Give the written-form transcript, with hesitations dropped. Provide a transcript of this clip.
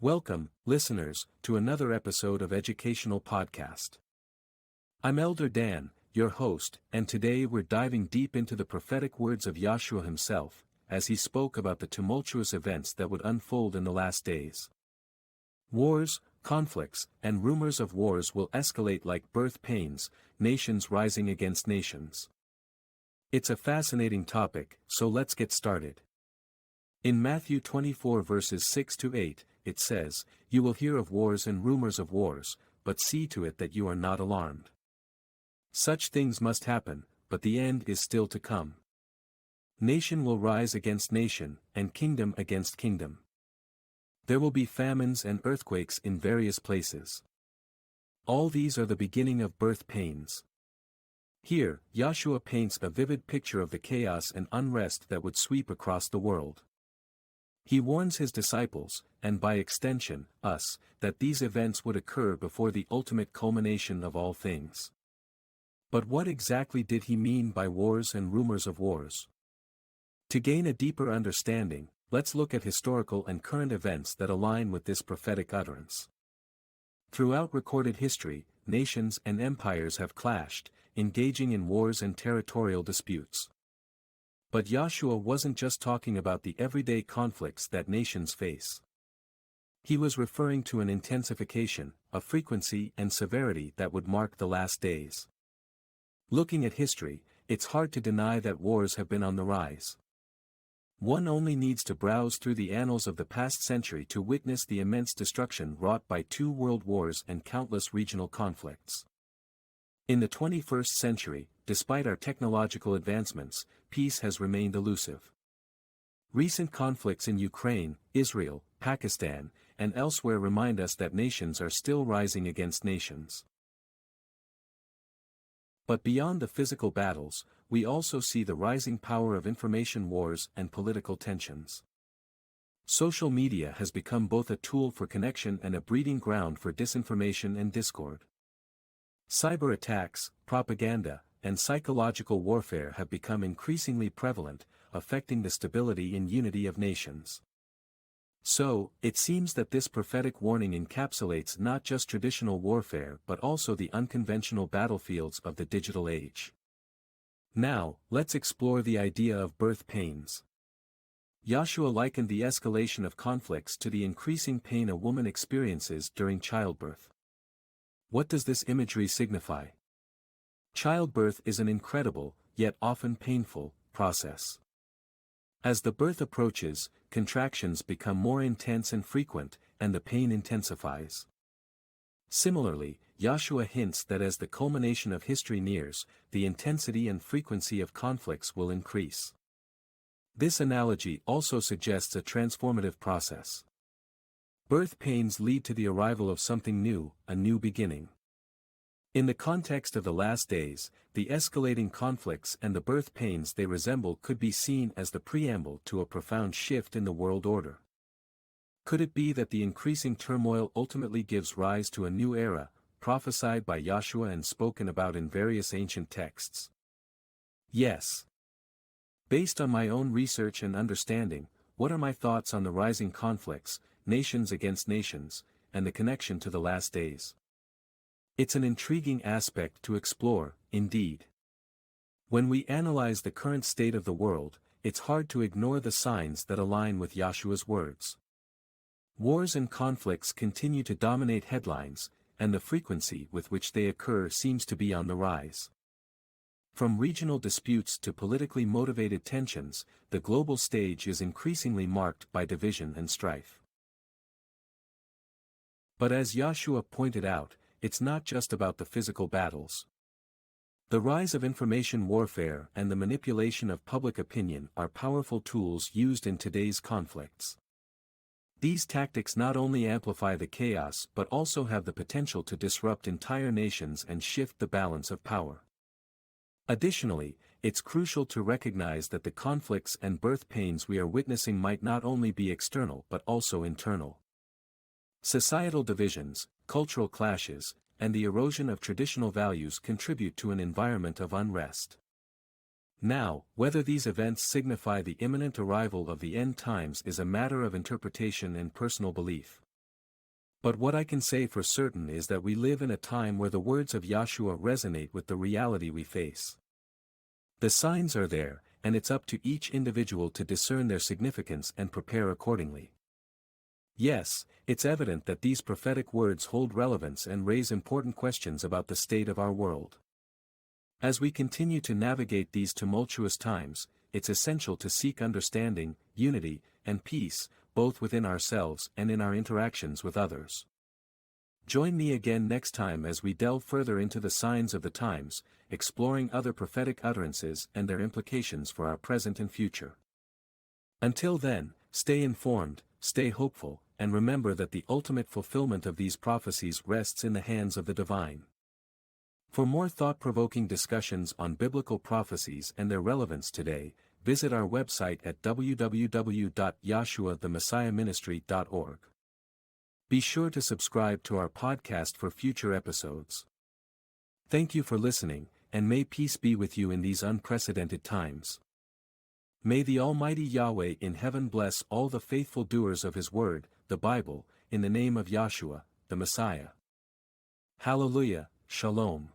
Welcome, listeners, to another episode of Educational Podcast. I'm Elder Dan, your host, and today we're diving deep into the prophetic words of Yahshua himself, as he spoke about the tumultuous events that would unfold in the last days. Wars, conflicts, and rumors of wars will escalate like birth pains, nations rising against nations. It's a fascinating topic, so let's get started. In Matthew 24 verses 6-8, it says, "You will hear of wars and rumors of wars, but see to it that you are not alarmed. Such things must happen, but the end is still to come. Nation will rise against nation, and kingdom against kingdom. There will be famines and earthquakes in various places. All these are the beginning of birth pains." Here, Yahshua paints a vivid picture of the chaos and unrest that would sweep across the world. He warns his disciples, and by extension, us, that these events would occur before the ultimate culmination of all things. But what exactly did he mean by wars and rumors of wars? To gain a deeper understanding, let's look at historical and current events that align with this prophetic utterance. Throughout recorded history, nations and empires have clashed, engaging in wars and territorial disputes. But Yahshua wasn't just talking about the everyday conflicts that nations face. He was referring to an intensification, a frequency and severity that would mark the last days. Looking at history, it's hard to deny that wars have been on the rise. One only needs to browse through the annals of the past century to witness the immense destruction wrought by 2 world wars and countless regional conflicts. In the 21st century, despite our technological advancements, peace has remained elusive. Recent conflicts in Ukraine, Israel, Pakistan, and elsewhere remind us that nations are still rising against nations. But beyond the physical battles, we also see the rising power of information wars and political tensions. Social media has become both a tool for connection and a breeding ground for disinformation and discord. Cyber attacks, propaganda, and psychological warfare have become increasingly prevalent, affecting the stability and unity of nations. So, it seems that this prophetic warning encapsulates not just traditional warfare but also the unconventional battlefields of the digital age. Now, let's explore the idea of birth pains. Yahshua likened the escalation of conflicts to the increasing pain a woman experiences during childbirth. What does this imagery signify? Childbirth is an incredible, yet often painful, process. As the birth approaches, contractions become more intense and frequent, and the pain intensifies. Similarly, Yahshua hints that as the culmination of history nears, the intensity and frequency of conflicts will increase. This analogy also suggests a transformative process. Birth pains lead to the arrival of something new, a new beginning. In the context of the last days, the escalating conflicts and the birth pains they resemble could be seen as the preamble to a profound shift in the world order. Could it be that the increasing turmoil ultimately gives rise to a new era, prophesied by Yahshua and spoken about in various ancient texts? Yes. Based on my own research and understanding, what are my thoughts on the rising conflicts, nations against nations, and the connection to the last days? It's an intriguing aspect to explore, indeed. When we analyze the current state of the world, it's hard to ignore the signs that align with Yahshua's words. Wars and conflicts continue to dominate headlines, and the frequency with which they occur seems to be on the rise. From regional disputes to politically motivated tensions, the global stage is increasingly marked by division and strife. But as Yahshua pointed out, it's not just about the physical battles. The rise of information warfare and the manipulation of public opinion are powerful tools used in today's conflicts. These tactics not only amplify the chaos but also have the potential to disrupt entire nations and shift the balance of power. Additionally, it's crucial to recognize that the conflicts and birth pains we are witnessing might not only be external but also internal. Societal divisions, cultural clashes, and the erosion of traditional values contribute to an environment of unrest. Now, whether these events signify the imminent arrival of the end times is a matter of interpretation and personal belief. But what I can say for certain is that we live in a time where the words of Yahshua resonate with the reality we face. The signs are there, and it's up to each individual to discern their significance and prepare accordingly. Yes, it's evident that these prophetic words hold relevance and raise important questions about the state of our world. As we continue to navigate these tumultuous times, it's essential to seek understanding, unity, and peace, both within ourselves and in our interactions with others. Join me again next time as we delve further into the signs of the times, exploring other prophetic utterances and their implications for our present and future. Until then, stay informed, stay hopeful, and remember that the ultimate fulfillment of these prophecies rests in the hands of the divine. For more thought-provoking discussions on biblical prophecies and their relevance today, visit our website at www.yahshuathemessiahministry.org. Be sure to subscribe to our podcast for future episodes. Thank you for listening, and may peace be with you in these unprecedented times. May the Almighty Yahweh in heaven bless all the faithful doers of His Word, the Bible, in the name of Yahshua, the Messiah. Hallelujah, Shalom.